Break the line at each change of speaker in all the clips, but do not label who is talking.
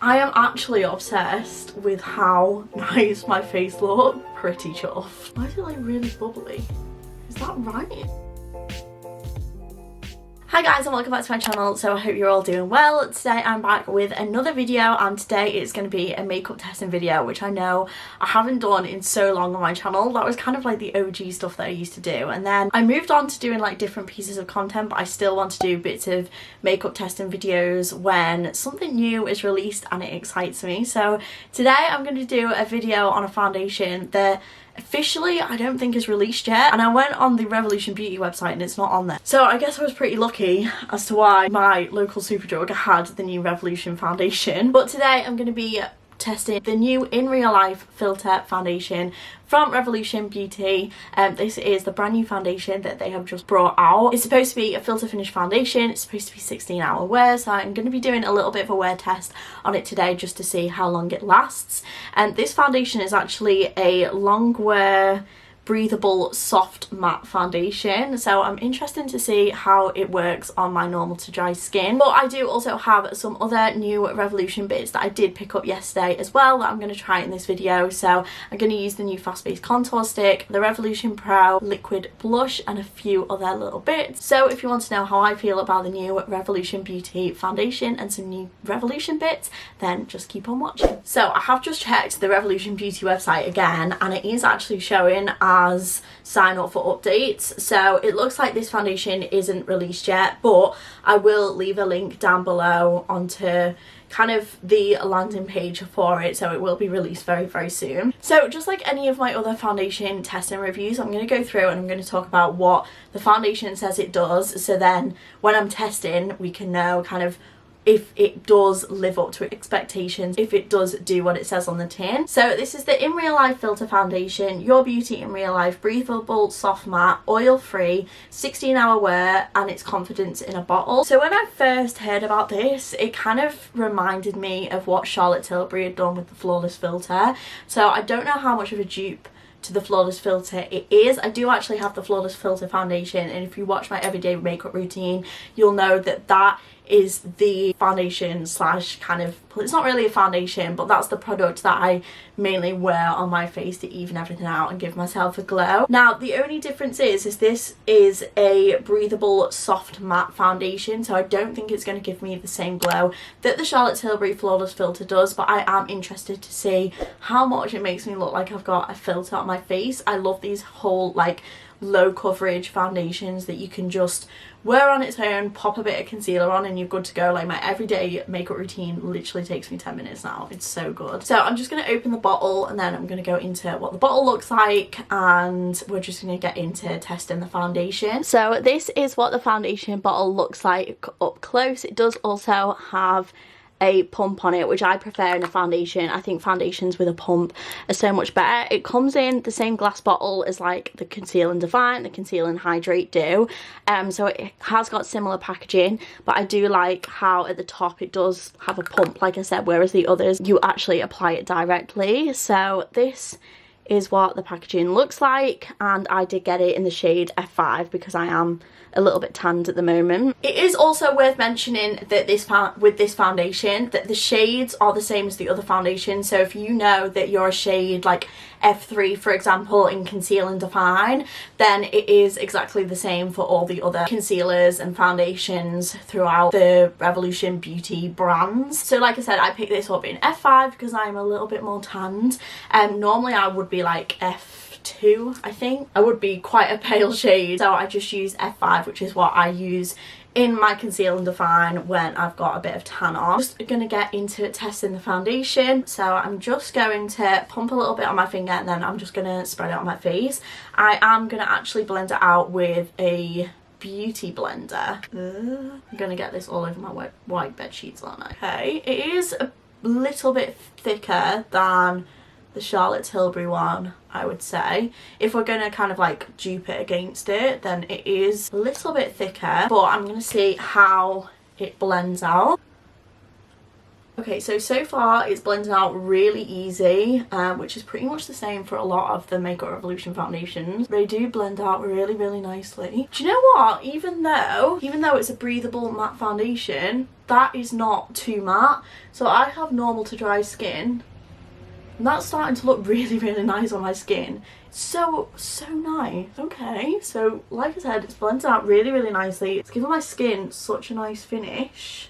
I am actually obsessed with how nice my face looks. Pretty chuffed. Why is it like really bubbly? Is that right? Hi guys and welcome back to my channel. So I hope you're all doing well. Today I'm back with another video, and today it's going to be a makeup testing video, which I know I haven't done in so long on my channel. That was kind of like the OG stuff that I used to do, and then I moved on to doing like different pieces of content, but I still want to do bits of makeup testing videos when something new is released and it excites me. So today I'm going to do a video on a foundation that officially I don't think is released yet, and I went on the Revolution Beauty website and it's not on there. So I guess I was pretty lucky as to why my local Superdrug had the new Revolution foundation. But today I'm going to be testing the new In Real Life filter foundation from Revolution Beauty. This is the brand new foundation that they have just brought out. It's supposed to be a filter finish foundation. It's supposed to be 16-hour wear, so I'm going to be doing a little bit of a wear test on it today just to see how long it lasts. And this foundation is actually a long wear breathable soft matte foundation, so I'm interested to see how it works on my normal to dry skin. But I do also have some other new Revolution bits that I did pick up yesterday as well that I'm going to try in this video. So I'm going to use the new fast base contour stick, the Revolution Pro liquid blush, and a few other little bits. So if you want to know how I feel about the new Revolution Beauty foundation and some new Revolution bits, then just keep on watching. So I have just checked the Revolution Beauty website again, and it is actually showing as sign up for updates. So it looks like this foundation isn't released yet, but I will leave a link down below onto kind of the landing page for it, so it will be released very soon. So just like any of my other foundation testing reviews, I'm going to go through and I'm going to talk about what the foundation says it does, so then when I'm testing we can know kind of if it does live up to expectations, if it does do what it says on the tin. So this is the In Real Life Filter Foundation, Your Beauty in Real Life, breathable, soft matte, oil free, 16-hour wear, and it's confidence in a bottle. So when I first heard about this, it kind of reminded me of what Charlotte Tilbury had done with the Flawless Filter. So I don't know how much of a dupe to the Flawless Filter it is. I do actually have the Flawless Filter foundation, and if you watch my everyday makeup routine, you'll know that that is the foundation slash kind of, it's not really a foundation, but that's the product that I mainly wear on my face to even everything out and give myself a glow. Now the only difference is this is a breathable soft matte foundation, so I don't think it's going to give me the same glow that the Charlotte Tilbury Flawless Filter does, but I am interested to see how much it makes me look like I've got a filter on my face. I love these whole like low coverage foundations that you can just wear on its own, pop a bit of concealer on and you're good to go. Like my everyday makeup routine literally takes me 10 minutes now. It's so good. So I'm just going to open the bottle and then I'm going to go into what the bottle looks like, and we're just going to get into testing the foundation. So this is what the foundation bottle looks like up close. It does also have a pump on it, which I prefer in a foundation. I think foundations with a pump are so much better. It comes in the same glass bottle as like the Conceal and Define, the Conceal and Hydrate do, so it has got similar packaging, but I do like how at the top it does have a pump, like I said, whereas the others you actually apply it directly. So this is what the packaging looks like, and I did get it in the shade F5 because I am a little bit tanned at the moment. It is also worth mentioning that with this foundation that the shades are the same as the other foundation. So if you know that you're a shade like F3 for example in Conceal and Define, then it is exactly the same for all the other concealers and foundations throughout the Revolution Beauty brands. So like I said, I picked this up in F5 because I'm a little bit more tanned, and normally I would be like F2, I think. I would be quite a pale shade, so I just use F5, which is what I use in my Conceal and Define when I've got a bit of tan on. Just gonna get into testing the foundation, so I'm just going to pump a little bit on my finger and then I'm just gonna spread it on my face. I am gonna actually blend it out with a beauty blender. I'm gonna get this all over my white bed sheets, aren't I? Okay, it is a little bit thicker than the Charlotte Tilbury one, I would say. If we're gonna kind of like dupe it against it, then it is a little bit thicker, but I'm gonna see how it blends out. Okay, so far it's blended out really easy, which is pretty much the same for a lot of the Makeup Revolution foundations. They do blend out really, really nicely. Do you know what? Even though it's a breathable matte foundation, that is not too matte. So I have normal to dry skin, and that's starting to look really, really nice on my skin. So nice. Okay, so like I said, it's blended out really, really nicely. It's giving my skin such a nice finish.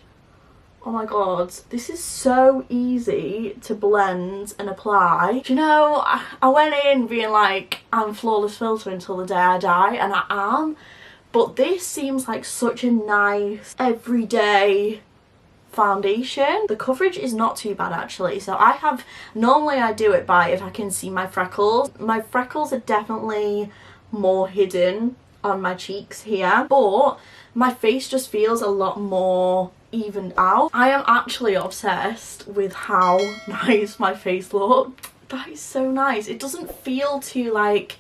Oh my god, this is so easy to blend and apply. Do you know, I went in being like, I'm flawless filter until the day I die, and I am. But this seems like such a nice, everyday foundation. The coverage is not too bad actually. So normally I do it by if I can see my freckles. My freckles are definitely more hidden on my cheeks here, but my face just feels a lot more evened out. I am actually obsessed with how nice my face looks. That is so nice. It doesn't feel too like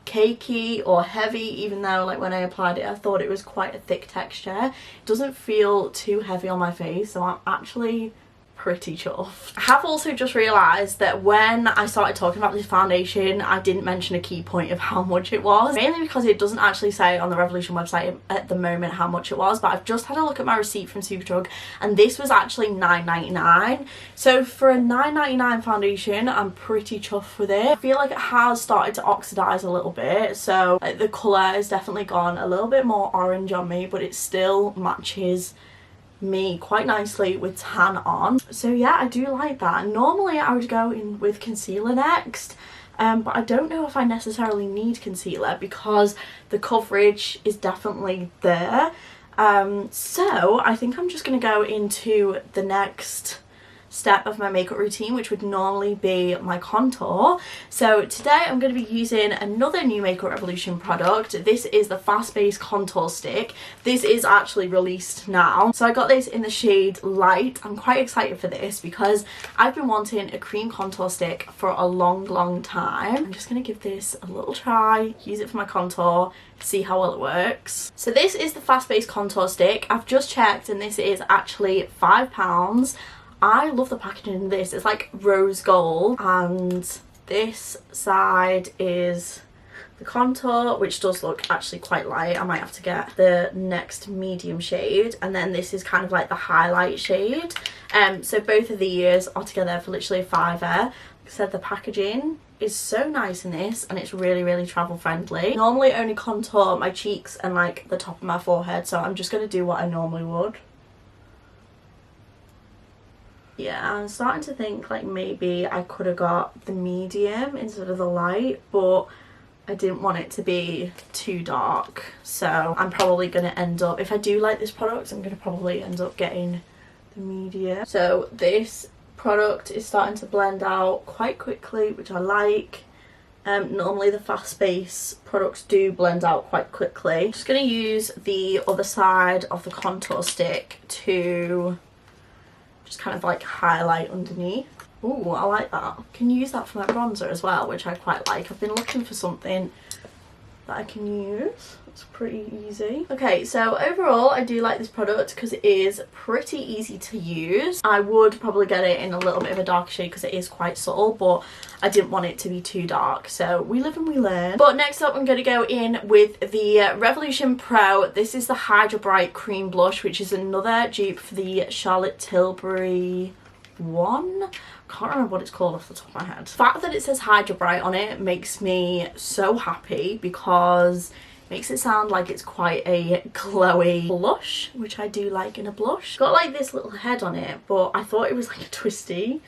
cakey or heavy, even though like when I applied it I thought it was quite a thick texture. It doesn't feel too heavy on my face, so I'm actually pretty chuffed. I have also just realised that when I started talking about this foundation I didn't mention a key point of how much it was, mainly because it doesn't actually say on the Revolution website at the moment how much it was, but I've just had a look at my receipt from Superdrug and this was actually $9.99. So for a $9.99 foundation I'm pretty chuffed with it. I feel like it has started to oxidise a little bit, so like, the colour has definitely gone a little bit more orange on me, but it still matches me quite nicely with tan on. So yeah, I do like that. Normally I would go in with concealer next, but I don't know if I necessarily need concealer because the coverage is definitely there. So I think I'm just going to go into the next step of my makeup routine, which would normally be my contour. So today I'm going to be using another new Makeup Revolution product. This is the Fast Base Contour Stick. This is actually released now, so I got this in the shade Light. I'm quite excited for this because I've been wanting a cream contour stick for a long time. I'm just going to give this a little try, use it for my contour, see how well it works. So this is the Fast Base Contour Stick. I've just checked and this is actually £5. I love the packaging in this. It's like rose gold, and this side is the contour, which does look actually quite light. I might have to get the next medium shade, and then this is kind of like the highlight shade. So both of these are together for literally a £5. Like I said, the packaging is so nice in this, and it's really, really travel friendly. Normally I only contour my cheeks and like the top of my forehead, so I'm just going to do what I normally would. Yeah, I'm starting to think like maybe I could have got the medium instead of the light, but I didn't want it to be too dark. So I'm probably going to end up, if I do like this product, I'm going to probably end up getting the medium. So this product is starting to blend out quite quickly, which I like. Normally the Fast Base products do blend out quite quickly. I'm just going to use the other side of the contour stick to just kind of like highlight underneath. Ooh, I like that. Can use that for my bronzer as well, which I quite like. I've been looking for something that I can use. It's pretty easy. Okay, so overall I do like this product because it is pretty easy to use. I would probably get it in a little bit of a darker shade because it is quite subtle, but I didn't want it to be too dark. So we live and we learn. But next up I'm going to go in with the Revolution Pro. This is the Hydra Cream Blush, which is another dupe for the Charlotte Tilbury one. Can't remember what it's called off the top of my head. The fact that it says Hydra Bright on it makes me so happy because it makes it sound like it's quite a glowy blush, which I do like in a blush. Got like this little head on it, but I thought it was like a twisty,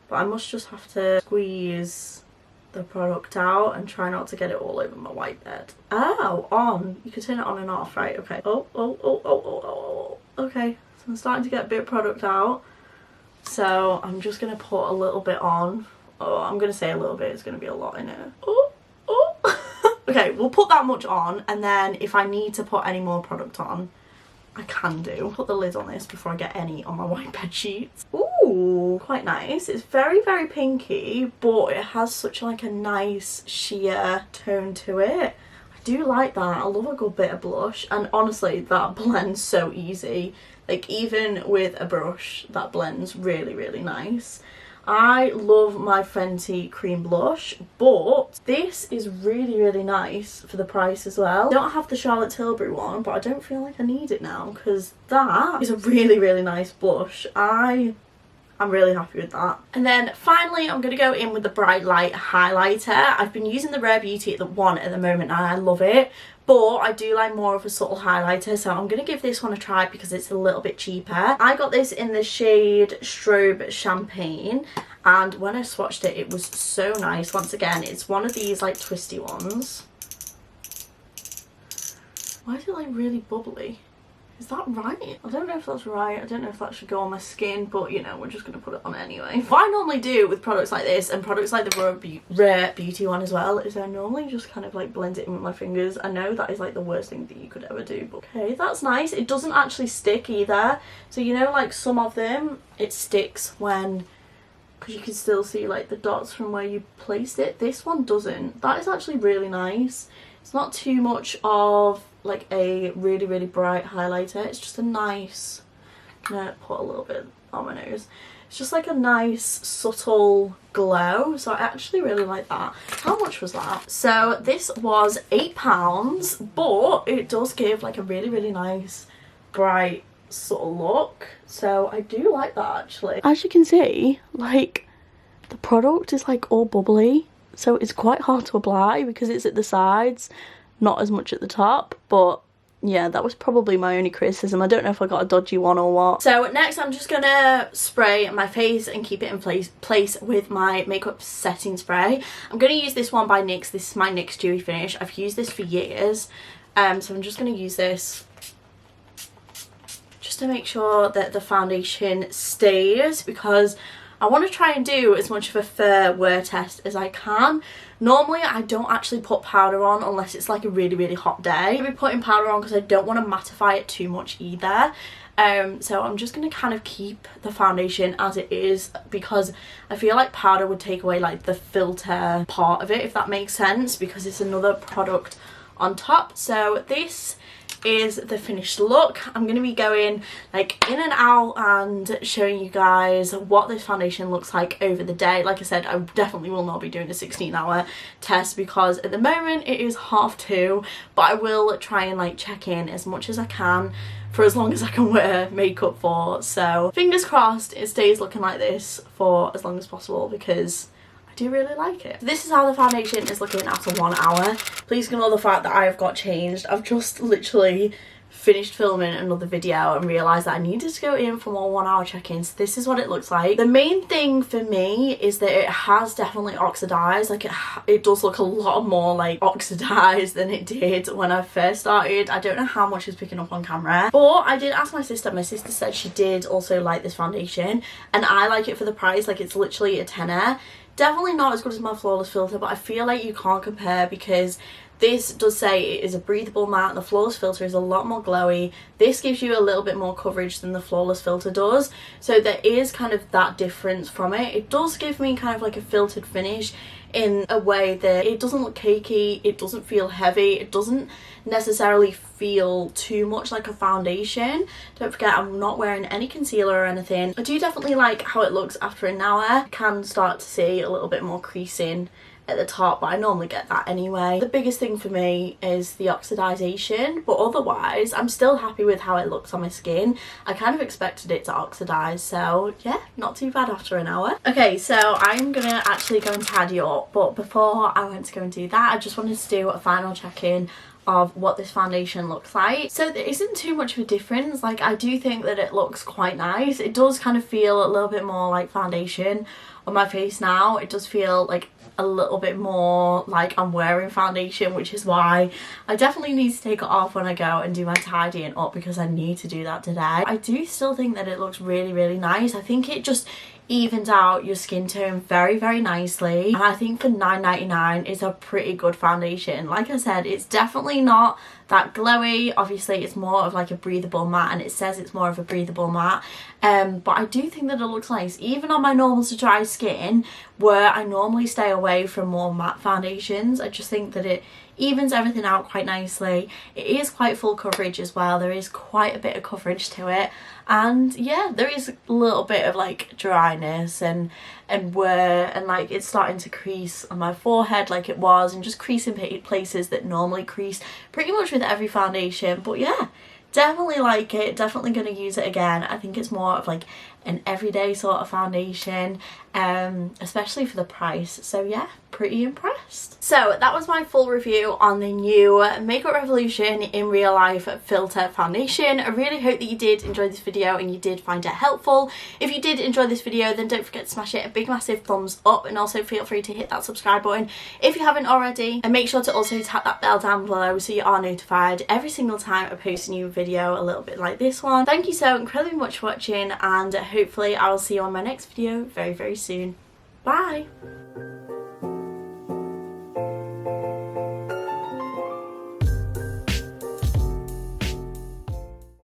but I must just have to squeeze the product out and try not to get it all over my white bed. Oh, on. You can turn it on and off, right? Okay. Oh. Okay, so I'm starting to get a bit of product out. So I'm just going to put a little bit on. Oh, I'm going to say a little bit. It's going to be a lot in it. Oh. Okay, we'll put that much on, and then if I need to put any more product on, I can do. Put the lid on this before I get any on my white bed sheets. Ooh, quite nice. It's very, very pinky, but it has such like a nice sheer tone to it. I do like that. I love a good bit of blush, and honestly that blends so easy. Like even with a brush, that blends really, really nice. I love my Fenty cream blush, but this is really, really nice for the price as well. I don't have the Charlotte Tilbury one, but I don't feel like I need it now because that is a really, really nice blush. I'm really happy with that. And then finally, I'm going to go in with the Bright Light highlighter. I've been using the Rare Beauty one at the moment and I love it. But I do like more of a subtle highlighter, so I'm going to give this one a try because it's a little bit cheaper. I got this in the shade Strobe Champagne, and when I swatched it, it was so nice. Once again, it's one of these like twisty ones. Why is it like really bubbly? Is that right? I don't know if that's right. I don't know if that should go on my skin, but you know, we're just going to put it on anyway. What I normally do with products like this and products like the Rare Beauty one as well is I normally just kind of like blend it in with my fingers. I know that is like the worst thing that you could ever do, but okay, that's nice. It doesn't actually stick either. So you know, like some of them, it sticks when, because you can still see like the dots from where you placed it. This one doesn't. That is actually really nice. It's not too much of like a really, really bright highlighter. It's just a nice, I'm gonna put a little bit on my nose. It's just like a nice subtle glow, so I actually really like that. How much was that? So this was £8, but it does give like a really, really nice bright subtle look, so I do like that actually. As you can see, like the product is like all bubbly, so it's quite hard to apply because it's at the sides, not as much at the top. But yeah, that was probably my only criticism. I don't know if I got a dodgy one or what. So next I'm just gonna spray my face and keep it in place with my makeup setting spray. I'm gonna use this one by NYX. This is my NYX Dewy Finish. I've used this for years, so I'm just gonna use this just to make sure that the foundation stays, because I want to try and do as much of a fair wear test as I can. Normally I don't actually put powder on unless it's like a really, really hot day. I'll be putting powder on because I don't want to mattify it too much either. So I'm just going to kind of keep the foundation as it is, because I feel like powder would take away like the filter part of it, if that makes sense, because it's another product on top. So this is the finished look. I'm going to be going like in and out and showing you guys what this foundation looks like over the day. Like I said, I definitely will not be doing a 16-hour test because at the moment it is 2:30, but I will try and like check in as much as I can for as long as I can wear makeup for. So fingers crossed it stays looking like this for as long as possible, because I do really like it. This is how the foundation is looking after 1 hour. Please ignore the fact that I have got changed. I've just literally finished filming another video and realised that I needed to go in for more 1 hour check-ins. This is what it looks like. The main thing for me is that it has definitely oxidized. Like it does look a lot more like oxidized than it did when I first started. I don't know how much is picking up on camera, but I did ask my sister. My sister said she did also like this foundation and I like it for the price. Like it's literally a tenner. Definitely not as good as my Flawless filter, but I feel like you can't compare because this does say it is a breathable matte. The Flawless filter is a lot more glowy. This gives you a little bit more coverage than the Flawless filter does. So there is kind of that difference from it. It does give me kind of like a filtered finish in a way that it doesn't look cakey, it doesn't feel heavy, it doesn't necessarily feel too much like a foundation. Don't forget, I'm not wearing any concealer or anything. I do definitely like how it looks after an hour. I can start to see a little bit more creasing at the top, but I normally get that anyway. The biggest thing for me is the oxidization, but otherwise I'm still happy with how it looks on my skin. I kind of expected it to oxidize, so yeah, not too bad after an hour. Okay, so I'm gonna actually go and tidy up, but before I went to go and do that, I just wanted to do a final check-in of what this foundation looks like. So there isn't too much of a difference. Like I do think that it looks quite nice. It does kind of feel a little bit more like foundation on my face now. It does feel like a little bit more like I'm wearing foundation, which is why I definitely need to take it off when I go and do my tidying up, because I need to do that today. I do still think that it looks really, really nice. I think it just evens out your skin tone very, very nicely, and I think for $9.99 is a pretty good foundation. Like I said, it's definitely not that glowy. Obviously it's more of like a breathable matte, and it says it's more of a breathable matte, but I do think that it looks nice even on my normal to dry skin, where I normally stay away from more matte foundations. I just think that it evens everything out quite nicely. It is quite full coverage as well, there is quite a bit of coverage to it, and yeah, there is a little bit of like dryness and wear, and like it's starting to crease on my forehead like it was, and just crease in places that normally crease pretty much with every foundation. But yeah, definitely like it, definitely going to use it again. I think it's more of like an everyday sort of foundation, especially for the price. So yeah, pretty impressed. So that was my full review on the new Makeup Revolution in Real Life filter foundation. I really hope that you did enjoy this video and you did find it helpful. If you did enjoy this video, then don't forget to smash it a big massive thumbs up, and also feel free to hit that subscribe button if you haven't already, and make sure to also tap that bell down below so you are notified every single time I post a new video a little bit like this one. Thank you so incredibly much for watching, and hopefully I will see you on my next video very, very soon. Bye!